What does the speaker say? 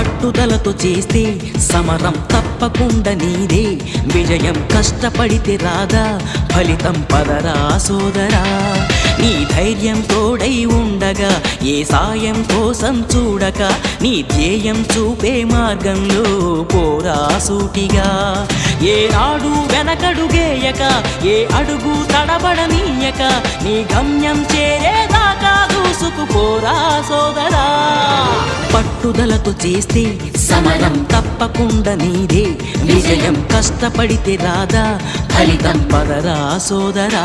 పట్టుదలతో చేస్తే సమరం తప్పకుండా నీదే, విజయం కష్టపడితే రాదా ఫలితం పదరా సోదరా. నీ ధైర్యం తోడై ఉండగా ఏ సాయం కోసం చూడక, నీ ధ్యేయం చూపే మార్గంలో పోరా సూటిగా. ఏ నాడు వెనకడుగేయక, ఏ అడుగు తడబడనీయక, నీ గమ్యం చేరేదాకా దూసుకుపోరా సోదరా. పట్టుదలతో చేస్తే సమరం తప్పకుండా నీదే, విజయం కష్టపడితే రాదా ఫలితం పదరా సోదరా.